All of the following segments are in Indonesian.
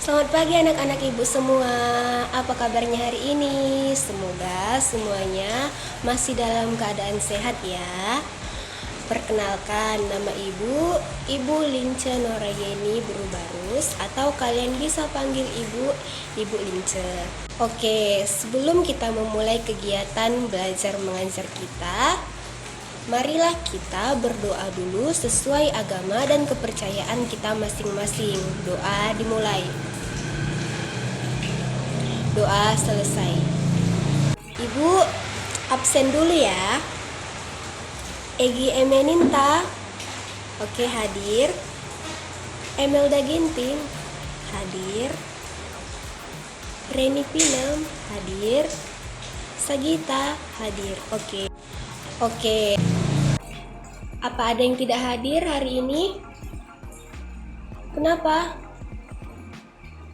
Selamat pagi anak-anak ibu semua. Apa kabarnya hari ini? Semoga semuanya masih dalam keadaan sehat ya. Perkenalkan, nama Ibu Lince Norayeni Berubarus, atau kalian bisa panggil Ibu Lince. Oke, sebelum kita memulai kegiatan belajar mengajar kita, marilah kita berdoa dulu sesuai agama dan kepercayaan kita masing-masing. Doa dimulai. Doa selesai. Ibu absen dulu ya. Egi Emeninta, oke, hadir. Emelda Ginting, hadir. Reni Pinem, hadir. Sagita, hadir. Oke. Apa ada yang tidak hadir hari ini? Kenapa?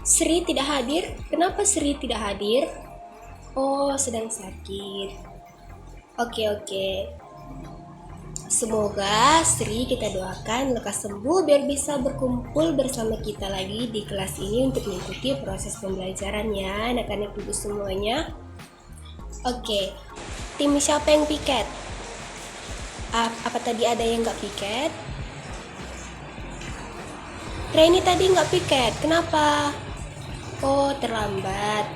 Sri tidak hadir? Kenapa Sri tidak hadir? Oh, sedang sakit. Oke. Semoga Sri kita doakan lekas sembuh biar bisa berkumpul bersama kita lagi di kelas ini untuk mengikuti proses pembelajaran ya anak-anak ibu semuanya. Oke, tim siapa yang piket? Apa tadi ada yang nggak piket? Reni tadi nggak piket, kenapa? Oh, terlambat.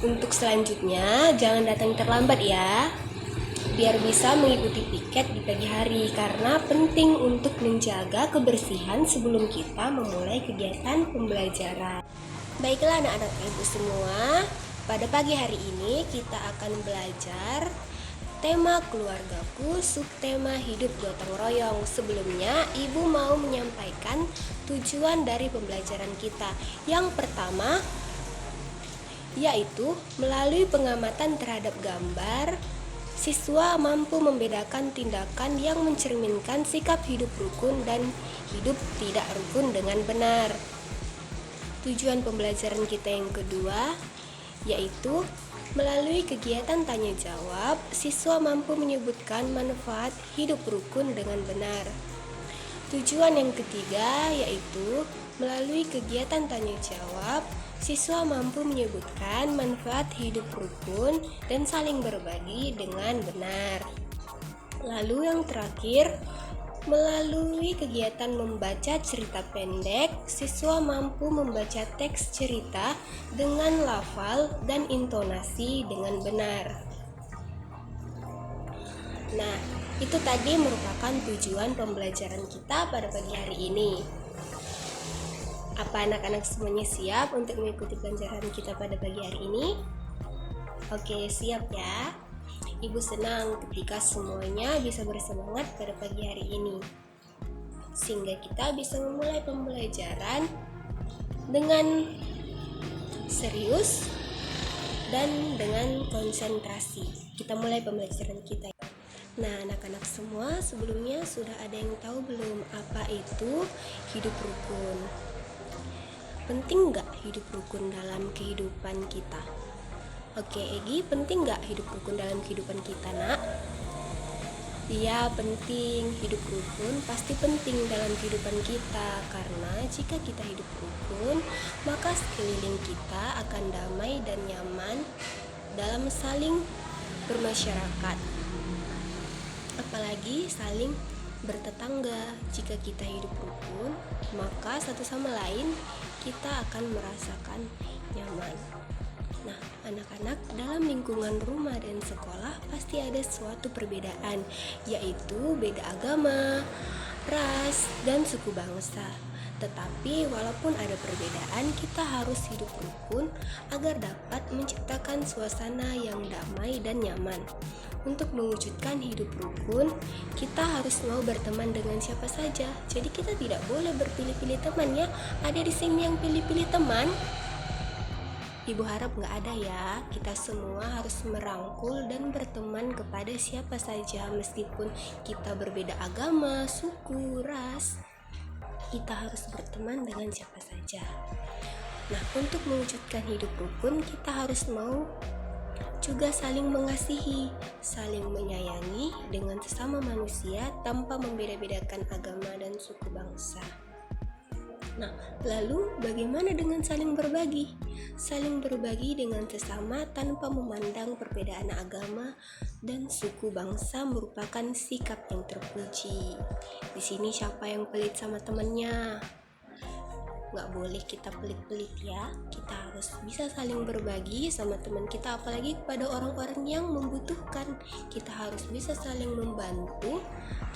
Untuk selanjutnya jangan datang terlambat ya, biar bisa mengikuti piket di pagi hari, karena penting untuk menjaga kebersihan sebelum kita memulai kegiatan pembelajaran. Baiklah anak-anak ibu semua, pada pagi hari ini kita akan belajar tema keluargaku, subtema hidup gotong royong. Sebelumnya ibu mau menyampaikan tujuan dari pembelajaran kita. Yang pertama yaitu melalui pengamatan terhadap gambar, siswa mampu membedakan tindakan yang mencerminkan sikap hidup rukun dan hidup tidak rukun dengan benar. Tujuan pembelajaran kita yang kedua yaitu melalui kegiatan tanya jawab, siswa mampu menyebutkan manfaat hidup rukun dengan benar. Tujuan yang ketiga yaitu melalui kegiatan tanya jawab, siswa mampu menyebutkan manfaat hidup rukun dan saling berbagi dengan benar. Lalu yang terakhir, melalui kegiatan membaca cerita pendek, siswa mampu membaca teks cerita dengan lafal dan intonasi dengan benar. Nah, itu tadi merupakan tujuan pembelajaran kita pada pagi hari ini. Apa anak-anak semuanya siap untuk mengikuti pelajaran kita pada pagi hari ini? Oke, siap ya. Ibu senang ketika semuanya bisa bersemangat pada pagi hari ini, sehingga kita bisa memulai pembelajaran dengan serius dan dengan konsentrasi. Kita mulai pembelajaran kita. Nah, anak-anak semua, sebelumnya sudah ada yang tahu belum apa itu hidup rukun? Penting nggak hidup rukun dalam kehidupan kita? Oke, Egi, penting nggak hidup rukun dalam kehidupan kita, nak? Iya, penting. Hidup rukun pasti penting dalam kehidupan kita, karena jika kita hidup rukun, maka sekeliling kita akan damai dan nyaman dalam saling bermasyarakat. Apalagi saling bertetangga. Jika kita hidup rukun, maka satu sama lain kita akan merasakan nyaman. Nah, anak-anak, dalam lingkungan rumah dan sekolah pasti ada suatu perbedaan, yaitu beda agama, ras, dan suku bangsa. Tetapi walaupun ada perbedaan, kita harus hidup rukun agar dapat menciptakan suasana yang damai dan nyaman. Untuk mewujudkan hidup rukun, kita harus mau berteman dengan siapa saja. Jadi kita tidak boleh berpilih-pilih teman ya. Ada di sini yang pilih-pilih teman? Ibu harap nggak ada ya. Kita semua harus merangkul dan berteman kepada siapa saja, meskipun kita berbeda agama, suku, ras. Kita harus berteman dengan siapa saja. Nah, untuk mewujudkan hidup rukun, kita harus mau juga saling mengasihi, saling menyayangi dengan sesama manusia tanpa membeda-bedakan agama dan suku bangsa. Nah, lalu bagaimana dengan saling berbagi? Saling berbagi dengan sesama tanpa memandang perbedaan agama dan suku bangsa merupakan sikap yang terpuji. Di sini siapa yang pelit sama temannya? Nggak boleh kita pelit-pelit ya. Kita harus bisa saling berbagi sama teman kita, apalagi kepada orang-orang yang membutuhkan. Kita harus bisa saling membantu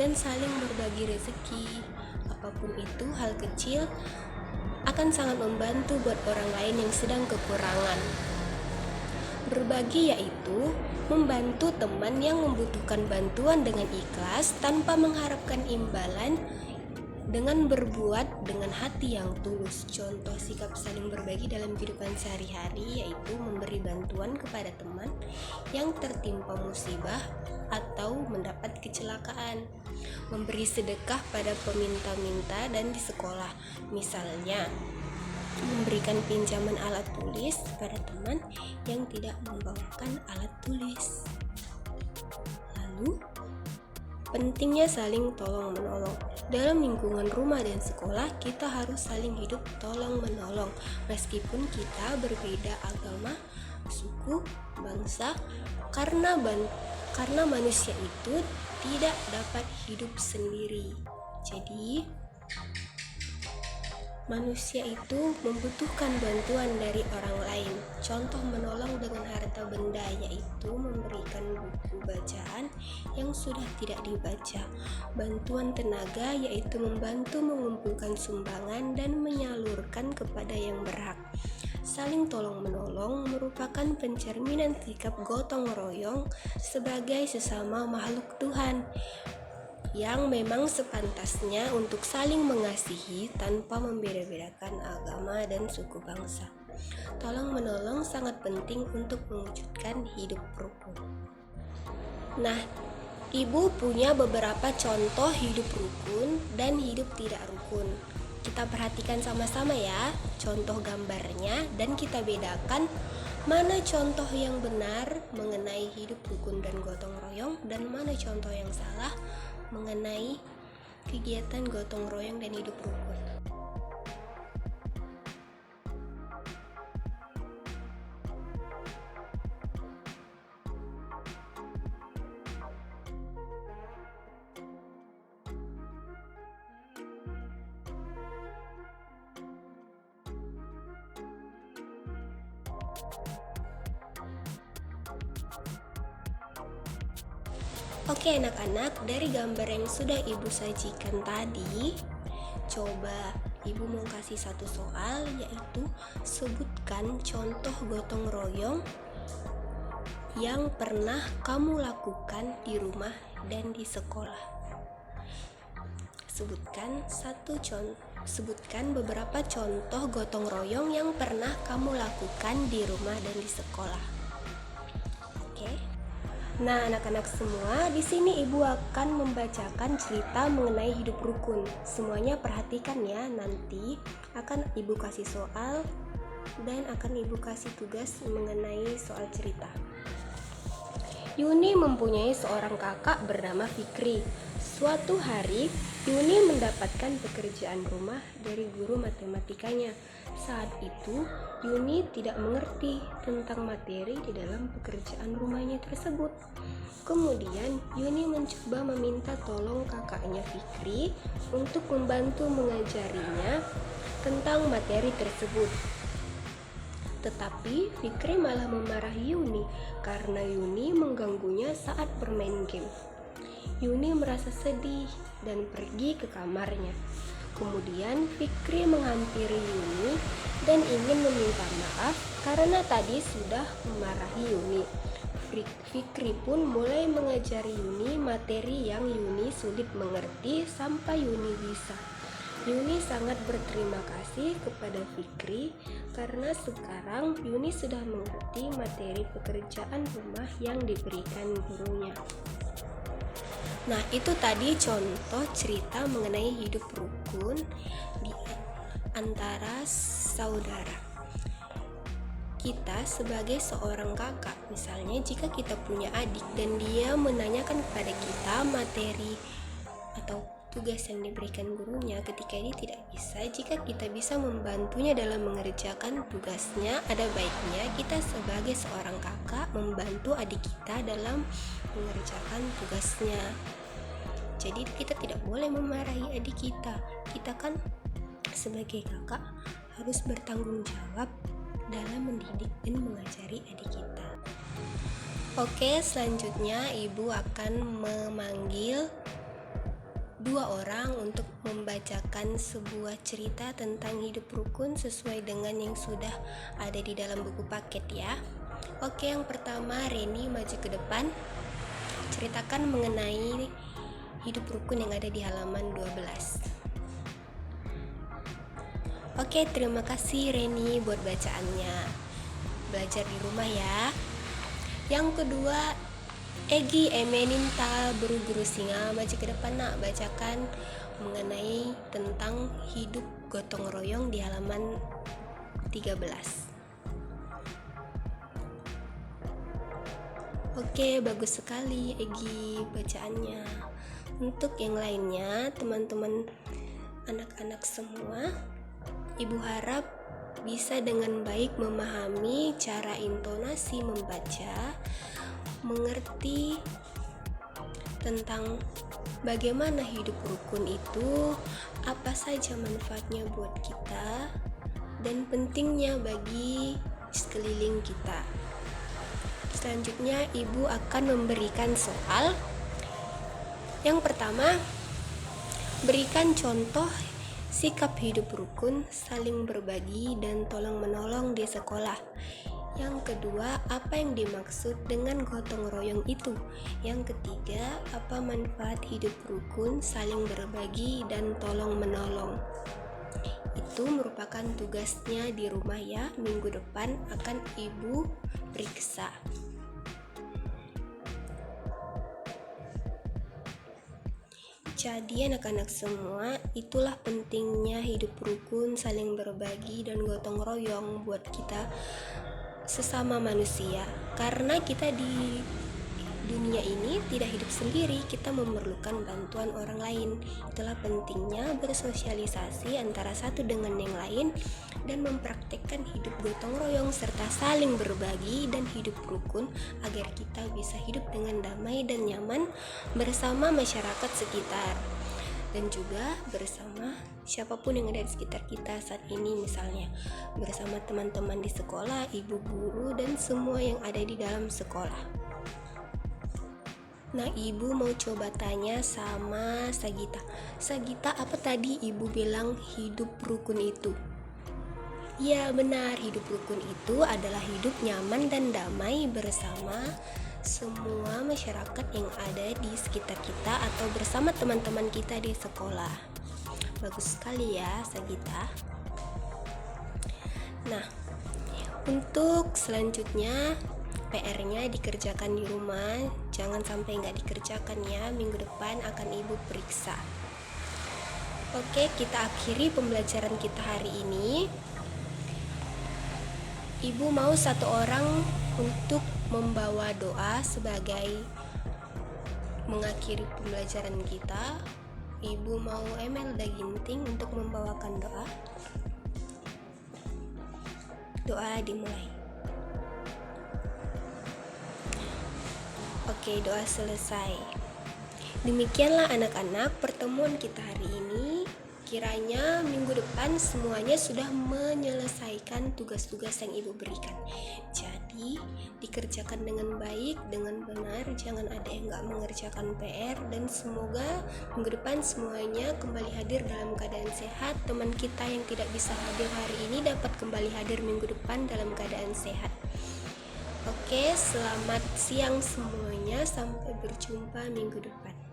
dan saling berbagi rezeki. Apapun itu, hal kecil akan sangat membantu buat orang lain yang sedang kekurangan. Berbagi yaitu membantu teman yang membutuhkan bantuan dengan ikhlas tanpa mengharapkan imbalan, dengan berbuat dengan hati yang tulus. Contoh sikap saling berbagi dalam kehidupan sehari-hari yaitu memberi bantuan kepada teman yang tertimpa musibah atau mendapat kecelakaan, memberi sedekah pada peminta-minta dan di sekolah, misalnya memberikan pinjaman alat tulis pada teman yang tidak membawakan alat tulis. Lalu pentingnya saling tolong-menolong. Dalam lingkungan rumah dan sekolah, kita harus saling hidup tolong-menolong. Meskipun kita berbeda agama, suku, bangsa, karena manusia itu tidak dapat hidup sendiri. Jadi, manusia itu membutuhkan bantuan dari orang lain. Contoh menolong dengan harta benda yaitu memberikan buku bacaan yang sudah tidak dibaca. Bantuan tenaga yaitu membantu mengumpulkan sumbangan dan menyalurkan kepada yang berhak. Saling tolong-menolong merupakan pencerminan sikap gotong royong sebagai sesama makhluk Tuhan, yang memang sepantasnya untuk saling mengasihi tanpa membeda-bedakan agama dan suku bangsa. Tolong-menolong sangat penting untuk mewujudkan hidup rukun. Nah, Ibu punya beberapa contoh hidup rukun dan hidup tidak rukun. Kita perhatikan sama-sama ya contoh gambarnya dan kita bedakan mana contoh yang benar mengenai hidup rukun dan gotong royong dan mana contoh yang salah mengenai kegiatan gotong royong dan hidup rukun. Oke anak-anak, dari gambar yang sudah Ibu sajikan tadi, coba Ibu mau kasih satu soal, yaitu sebutkan contoh gotong royong yang pernah kamu lakukan di rumah dan di sekolah. Sebutkan beberapa contoh gotong royong yang pernah kamu lakukan di rumah dan di sekolah. Oke. Nah, anak-anak semua, di sini Ibu akan membacakan cerita mengenai hidup rukun. Semuanya perhatikan ya, nanti akan Ibu kasih soal dan akan Ibu kasih tugas mengenai soal cerita. Yuni mempunyai seorang kakak bernama Fikri. Suatu hari, Yuni mendapatkan pekerjaan rumah dari guru matematikanya. Saat itu, Yuni tidak mengerti tentang materi di dalam pekerjaan rumahnya tersebut. Kemudian, Yuni mencoba meminta tolong kakaknya Fikri untuk membantu mengajarinya tentang materi tersebut. Tetapi Fikri malah memarahi Yuni karena Yuni mengganggunya saat bermain game. Yuni merasa sedih dan pergi ke kamarnya. Kemudian Fikri menghampiri Yuni dan ingin meminta maaf karena tadi sudah memarahi Yuni. Fikri pun mulai mengajari Yuni materi yang Yuni sulit mengerti sampai Yuni bisa. Yuni sangat berterima kasih kepada Fikri karena sekarang Yuni sudah mengerti materi pekerjaan rumah yang diberikan gurunya. Nah, itu tadi contoh cerita mengenai hidup rukun di antara saudara. Kita sebagai seorang kakak, misalnya jika kita punya adik dan dia menanyakan kepada kita materi atau tugas yang diberikan gurunya ketika ini tidak bisa. Jika kita bisa membantunya dalam mengerjakan tugasnya, ada baiknya kita sebagai seorang kakak membantu adik kita dalam mengerjakan tugasnya. Jadi kita tidak boleh memarahi adik kita. Kita kan sebagai kakak harus bertanggung jawab dalam mendidik dan mengajari adik kita. Oke, selanjutnya ibu akan memanggil 2 orang untuk membacakan sebuah cerita tentang hidup rukun sesuai dengan yang sudah ada di dalam buku paket ya. Oke, yang pertama Reni maju ke depan. Ceritakan mengenai hidup rukun yang ada di halaman 12. Oke, terima kasih Reni buat bacaannya. Belajar di rumah ya. Yang kedua Egi Emenintal Buru-Buru Singa, maju ke depan nak, bacakan mengenai tentang hidup gotong royong di halaman 13. Oke, bagus sekali Egi bacaannya. Untuk yang lainnya, teman-teman anak-anak semua, ibu harap bisa dengan baik memahami cara intonasi membaca, mengerti tentang bagaimana hidup rukun itu, apa saja manfaatnya buat kita, dan pentingnya bagi sekeliling kita. Selanjutnya, ibu akan memberikan soal. Yang pertama, berikan contoh sikap hidup rukun, saling berbagi, dan tolong-menolong di sekolah. Yang kedua, apa yang dimaksud dengan gotong royong itu? Yang ketiga, apa manfaat hidup rukun, saling berbagi, dan tolong-menolong? Itu merupakan tugasnya di rumah ya. Minggu depan akan ibu periksa. Jadi anak-anak semua, itulah pentingnya hidup rukun, saling berbagi, dan gotong royong buat kita sesama manusia. Karena kita di dunia ini tidak hidup sendiri, kita memerlukan bantuan orang lain. Itulah pentingnya bersosialisasi antara satu dengan yang lain dan mempraktekkan hidup gotong royong serta saling berbagi dan hidup rukun agar kita bisa hidup dengan damai dan nyaman bersama masyarakat sekitar dan juga bersama siapapun yang ada di sekitar kita saat ini, misalnya bersama teman-teman di sekolah, ibu guru, dan semua yang ada di dalam sekolah. Nah, ibu mau coba tanya sama Sagita. Sagita, apa tadi ibu bilang hidup rukun itu? Ya benar, hidup rukun itu adalah hidup nyaman dan damai bersama semua masyarakat yang ada di sekitar kita atau bersama teman-teman kita di sekolah. Bagus sekali ya Sagita. Nah, untuk selanjutnya PR-nya dikerjakan di rumah, jangan sampai nggak dikerjakan ya. Minggu depan akan ibu periksa. Oke, kita akhiri pembelajaran kita hari ini. Ibu mau satu orang untuk membawa doa sebagai mengakhiri pembelajaran kita. Ibu mau Emelda Ginting untuk membawakan doa. Doa dimulai. Oke, doa selesai. Demikianlah anak-anak pertemuan kita hari ini. Kiranya minggu depan semuanya sudah menyelesaikan tugas-tugas yang ibu berikan. Jadi dikerjakan dengan baik, dengan benar, jangan ada yang gak mengerjakan PR. Dan semoga minggu depan semuanya kembali hadir dalam keadaan sehat. Teman kita yang tidak bisa hadir hari ini dapat kembali hadir minggu depan dalam keadaan sehat. Oke, selamat siang semuanya. Sampai berjumpa minggu depan.